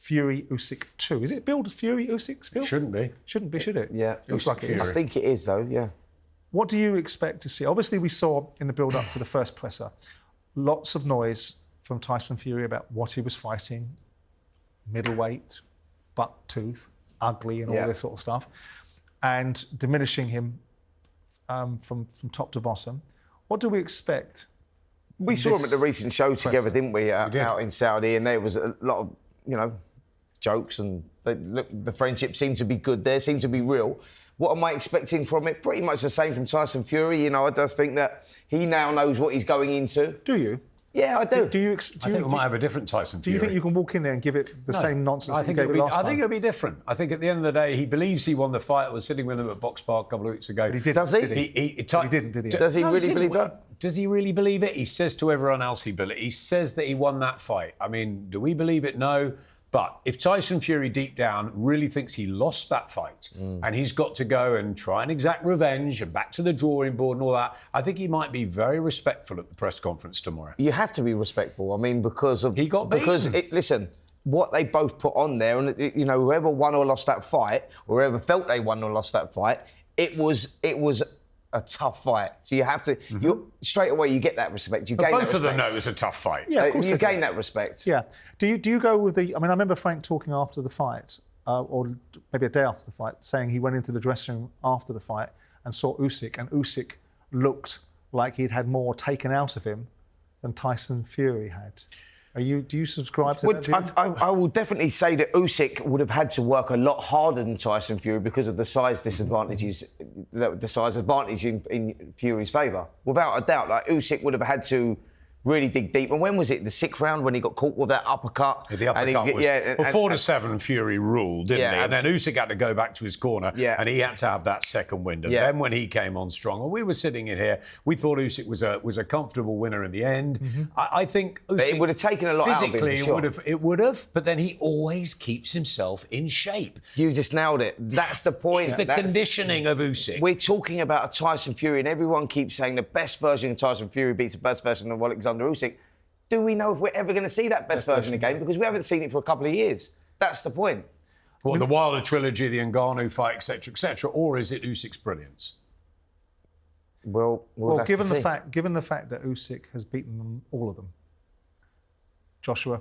FuryUsyk 2. Is it billed FuryUsyk still? Shouldn't be. Shouldn't be, should it? Yeah. Looks like it is. I think it is, though, yeah. What do you expect to see? Obviously, we saw in the build-up to the first presser lots of noise from Tyson Fury about what he was fighting, middleweight, buck tooth, ugly and all this sort of stuff, and diminishing him from top to bottom. What do we expect? We saw him at the recent show together, didn't we, out in Saudi, and there was a lot of, jokes, and the friendship seemed to be good there, seemed to be real. What am I expecting from it? Pretty much the same from Tyson Fury. I just think that he now knows what he's going into. Do you? Yeah, I do. I think we might have a different Tyson Fury. Do you think you can walk in there and give it the same nonsense that you gave it last time? I think it'll be different. I think at the end of the day, he believes he won the fight. I was sitting with him at Box Park a couple of weeks ago. But he did. Does he? He didn't, did he? Does he really believe that? Does he really believe it? He says to everyone else he says that he won that fight. I mean, do we believe it? No. But if Tyson Fury deep down really thinks he lost that fight and he's got to go and try and exact revenge and back to the drawing board and all that, I think he might be very respectful at the press conference tomorrow. You have to be respectful. I mean, because of... He got beaten. Listen, what they both put on there, and, whoever won or lost that fight, or whoever felt they won or lost that fight, it was a tough fight. So you have to... straight away, you get that respect. You gain that respect. Both of them know it was a tough fight. Yeah, of course you gain that respect. Yeah. Do you go with the... I mean, I remember Frank talking after the fight, or maybe a day after the fight, saying he went into the dressing room after the fight and saw Usyk, and Usyk looked like he'd had more taken out of him than Tyson Fury had. Do you subscribe to that view? I will definitely say that Usyk would have had to work a lot harder than Tyson Fury because of the size disadvantages, the size advantage in Fury's favour. Without a doubt, like Usyk would have had to really dig deep. And when was it? The 6th round when he got caught with that uppercut? The uppercut was... 4-7 Fury ruled, didn't he? And then Usyk had to go back to his corner and he had to have that second window. Then when he came on strong, and we were sitting in here, we thought Usyk was a comfortable winner in the end. I think Usyk... But it would have taken a lot out of him, physically, for sure. it would have, but then he always keeps himself in shape. You just nailed it. That's the point. It's the conditioning of Usyk. We're talking about a Tyson Fury, and everyone keeps saying the best version of Tyson Fury beats the best version of Oleksandr Usyk. Do we know if we're ever going to see that best version again? Because we haven't seen it for a couple of years. That's the point. What, the Wilder trilogy, the Ngannou fight, etc., or is it Usyk's brilliance? Well, given the fact that Usyk has beaten them, all of them, Joshua,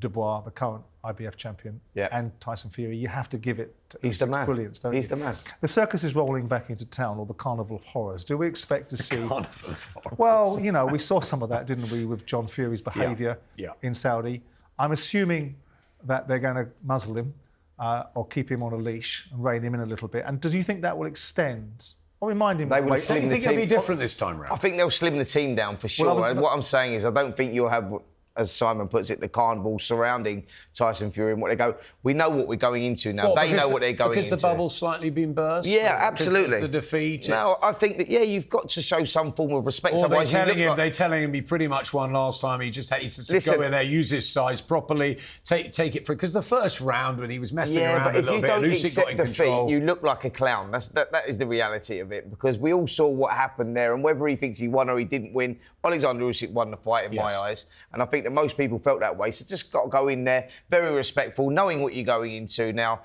Dubois, the current IBF champion, and Tyson Fury, you have to give it to Usyk's brilliance, don't you? He's the man. The circus is rolling back into town, or the Carnival of Horrors. Do we expect to see... Carnival of Horrors. Well, we saw some of that, didn't we, with John Fury's behaviour in Saudi. I'm assuming that they're going to muzzle him or keep him on a leash and rein him in a little bit. And do you think that will extend... Or remind him... Do you think it'll be different this time round? I think they'll slim the team down for sure. What I'm saying is I don't think you'll have... as Simon puts it, the carnival surrounding Tyson Fury and what they go. We know what we're going into now. They know what they're going into. Because the bubble's slightly been burst? Yeah, absolutely. The defeat. No, I think that, you've got to show some form of respect. Or they're telling him he pretty much won last time. He just had to go in there, use his size properly, take it for... Because the first round when he was messing around a little bit, and Usyk got in control... But if you don't accept defeat, you look like a clown. That is the reality of it. Because we all saw what happened there, and whether he thinks he won or he didn't win, Oleksandr Usyk won the fight in my eyes. And I think that most people felt that way. So just got to go in there, very respectful, knowing what you're going into. Now,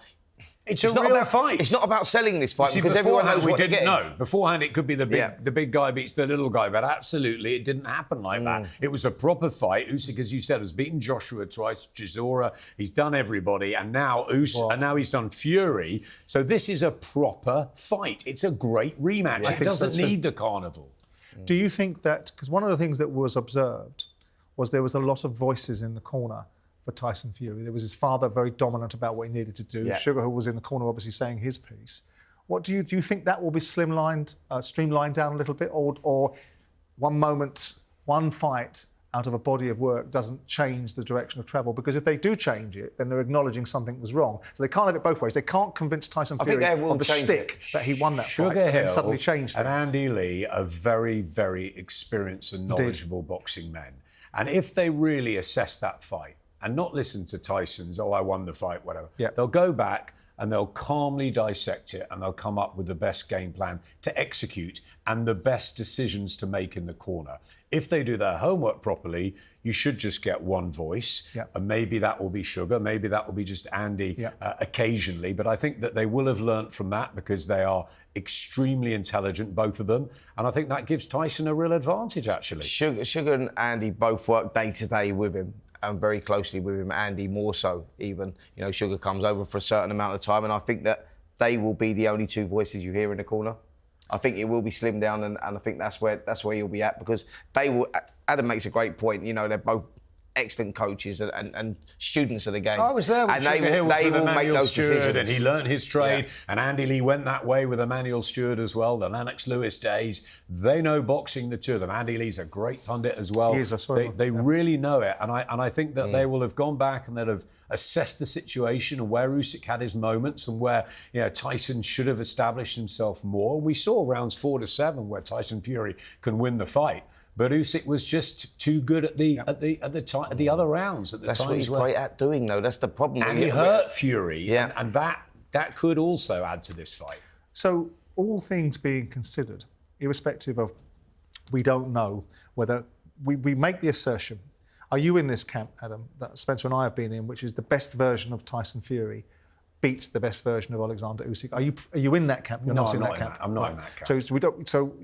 it's a real fight. It's not about selling this fight because everyone knows what they're getting. No, beforehand it could be the big guy beats the little guy, but absolutely it didn't happen like that. It was a proper fight. Usyk, as you said, has beaten Joshua twice, Chisora, he's done everybody, and now he's done Fury. So this is a proper fight. It's a great rematch. It doesn't need the carnival. Do you think that... Because one of the things that was observed was there was a lot of voices in the corner for Tyson Fury. There was his father very dominant about what he needed to do. Sugar, who was in the corner, obviously saying his piece. What do you think that will be streamlined down a little bit, or one moment, one fight out of a body of work doesn't change the direction of travel? Because if they do change it, then they're acknowledging something was wrong. So they can't have it both ways. They can't convince Tyson Fury on the shtick that he won that fight and suddenly change things. And Andy Lee are very, very experienced and knowledgeable boxing men. And if they really assess that fight and not listen to Tyson's, I won the fight, whatever. Yeah. They'll go back and they'll calmly dissect it and they'll come up with the best game plan to execute and the best decisions to make in the corner. If they do their homework properly, you should just get one voice. Yeah. And maybe that will be Sugar, maybe that will be just Andy occasionally. But I think that they will have learnt from that because they are extremely intelligent, both of them. And I think that gives Tyson a real advantage, actually. Sugar and Andy both work day to day with him. And very closely with him, Andy more so even. You know, Sugar comes over for a certain amount of time, and I think that they will be the only two voices you hear in the corner. I think it will be slimmed down, and I think that's where you'll be at, because they will. Adam makes a great point. You know, they're both excellent coaches and students of the game. I was there when Sugar Hill was with Emmanuel Stewart, and he learnt his trade. Yeah. And Andy Lee went that way with Emmanuel Stewart as well. The Lennox Lewis days, they know boxing, the two of them. Andy Lee's a great pundit as well. He is, I saw him. They really know it, and I think that they will have gone back and they'll have assessed the situation and where Usyk had his moments and where Tyson should have established himself more. We saw rounds 4 to 7 where Tyson Fury can win the fight. But Usyk was just too good at the other rounds. That's what he's great at doing, though. That's the problem. And he hurt Fury, and that could also add to this fight. So all things being considered, irrespective of, we don't know whether we make the assertion. Are you in this camp, Adam, that Spencer and I have been in, which is the best version of Tyson Fury beats the best version of Oleksandr Usyk? Are you in that camp? You're not in that camp. I'm not in that camp.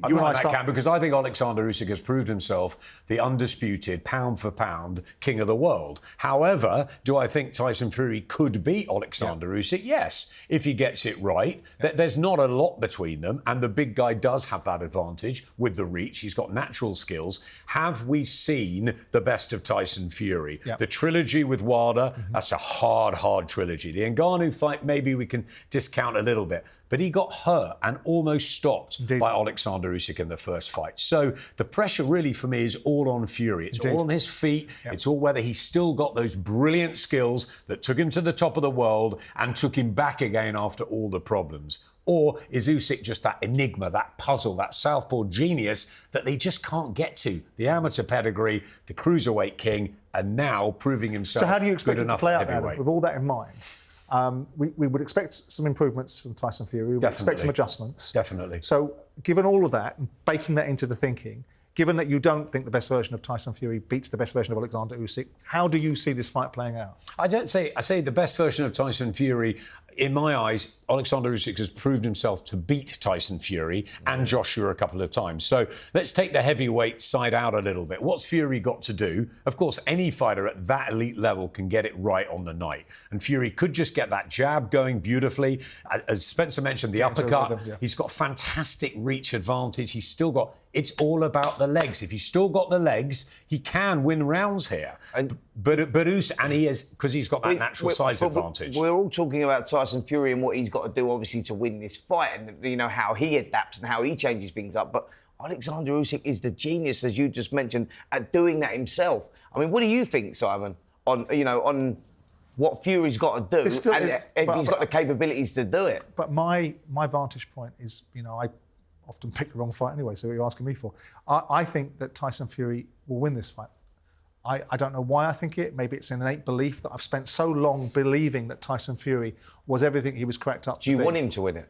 I'm not in that camp because I think Oleksandr Usyk has proved himself the undisputed pound for pound king of the world. However, do I think Tyson Fury could beat Oleksandr Usyk? Yes, if he gets it right. There's not a lot between them, and the big guy does have that advantage with the reach. He's got natural skills. Have we seen the best of Tyson Fury? Yeah. The trilogy with Wilder, that's a hard trilogy. The Ngannou fight, maybe we can discount a little bit. But he got hurt and almost stopped by Oleksandr Usyk in the first fight. So the pressure really for me is all on Fury. It's all on his feet. Yep. It's all whether he's still got those brilliant skills that took him to the top of the world and took him back again after all the problems. Or is Usyk just that enigma, that puzzle, that southpaw genius that they just can't get to? The amateur pedigree, the cruiserweight king, and now proving himself good enough. So how do you expect it to play out, heavyweight? with all that in mind? We would expect some improvements from Tyson Fury. We would expect some adjustments. Definitely. So given all of that, and baking that into the thinking, given that you don't think the best version of Tyson Fury beats the best version of Oleksandr Usyk, how do you see this fight playing out? I say the best version of Tyson Fury, in my eyes, Oleksandr Usyk has proved himself to beat Tyson Fury and Joshua a couple of times. So let's take the heavyweight side out a little bit. What's Fury got to do? Of course, any fighter at that elite level can get it right on the night. And Fury could just get that jab going beautifully. As Spencer mentioned, the uppercut. He's got fantastic reach advantage. He's still got... It's all about the legs. If he's still got the legs, he can win rounds here. But Usyk, and he is, because he's got that natural size advantage. We're all talking about Tyson Fury and what he's got to do, obviously, to win this fight, and how he adapts and how he changes things up. But Oleksandr Usyk is the genius, as you just mentioned, at doing that himself. I mean, what do you think, Simon, on what Fury's got to do, he's got the capabilities to do it? But my vantage point is, I often pick the wrong fight anyway, so what are you asking me for? I think that Tyson Fury will win this fight. I don't know why I think it. Maybe it's an innate belief that I've spent so long believing that Tyson Fury was everything he was cracked up to be. Do you want him to win it?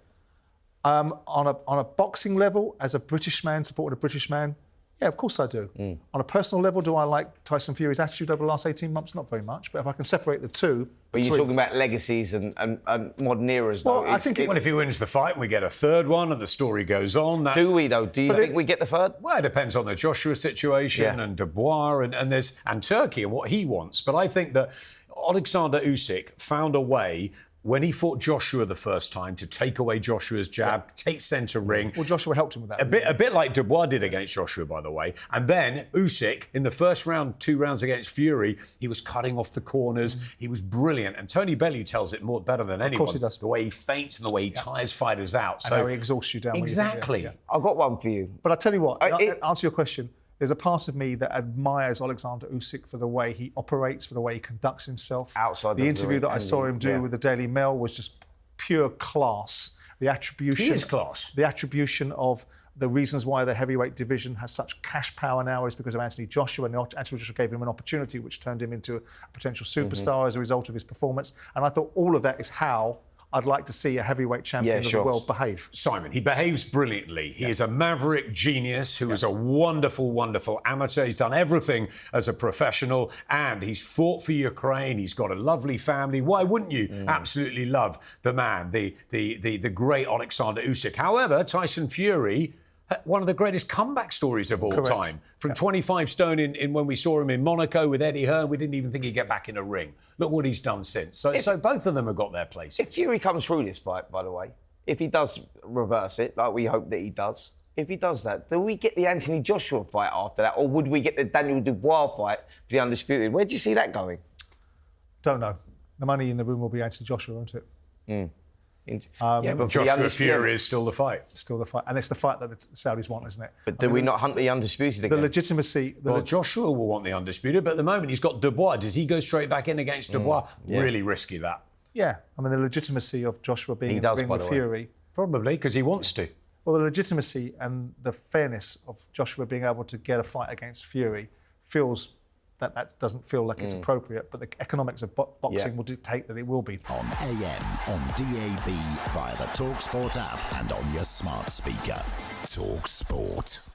On a boxing level, as a British man, supported a British man, yeah, of course I do. On a personal level, do I like Tyson Fury's attitude over the last 18 months? Not very much. But if I can separate the two... But you're talking about legacies and modern eras, though. Well, I think... if he wins the fight and we get a third one and the story goes on... Do we, though? Do you think we get the third? Well, it depends on the Joshua situation and Dubois and Turkey and what he wants. But I think that Oleksandr Usyk found a way... when he fought Joshua the first time, to take away Joshua's jab, take centre ring. Well, Joshua helped him with that. A bit like Dubois did against Joshua, by the way. And then Usyk, in the first round, 2 rounds against Fury, he was cutting off the corners. He was brilliant. And Tony Bellew tells it better than anyone. Of course he does. The way he feints and the way he tires fighters out. And how he exhausts you down. Exactly. I've got one for you. But I tell you what, answer your question. There's a part of me that admires Oleksandr Usyk for the way he operates, for the way he conducts himself. Outside the interview that I saw him do with the Daily Mail was just pure class. The attribution... He is class. The attribution of The reasons why the heavyweight division has such cash power now is because of Anthony Joshua. And Anthony Joshua gave him an opportunity which turned him into a potential superstar as a result of his performance. And I thought all of that is how I'd like to see a heavyweight champion of the world behave. Simon, he behaves brilliantly. He is a maverick genius who is a wonderful, wonderful amateur. He's done everything as a professional, and he's fought for Ukraine. He's got a lovely family. Why wouldn't you absolutely love the man, the great Oleksandr Usyk? However, Tyson Fury, one of the greatest comeback stories of all time. From 25 stone in when we saw him in Monaco with Eddie Hearn, we didn't even think he'd get back in a ring. Look what he's done since. So both of them have got their places. If Fury comes through this fight, by the way, if he does reverse it, like we hope that he does, if he does that, do we get the Anthony Joshua fight after that? Or would we get the Daniel Dubois fight for the Undisputed? Where do you see that going? Don't know. The money in the room will be Anthony Joshua, won't it? But Joshua Fury is still the fight. Still the fight. And it's the fight that the Saudis want, isn't it? But do we not hunt the Undisputed again? The legitimacy... Joshua will want the Undisputed, but at the moment he's got Dubois. Does he go straight back in against Dubois? Really risky, that. Yeah. I mean, the legitimacy of Joshua being in the ring with Fury... Probably, because he wants to. Well, the legitimacy and the fairness of Joshua being able to get a fight against Fury feels... That doesn't feel like it's appropriate, but the economics of boxing will dictate that it will be. On AM, on DAB, via the talkSPORT app and on your smart speaker. talkSPORT.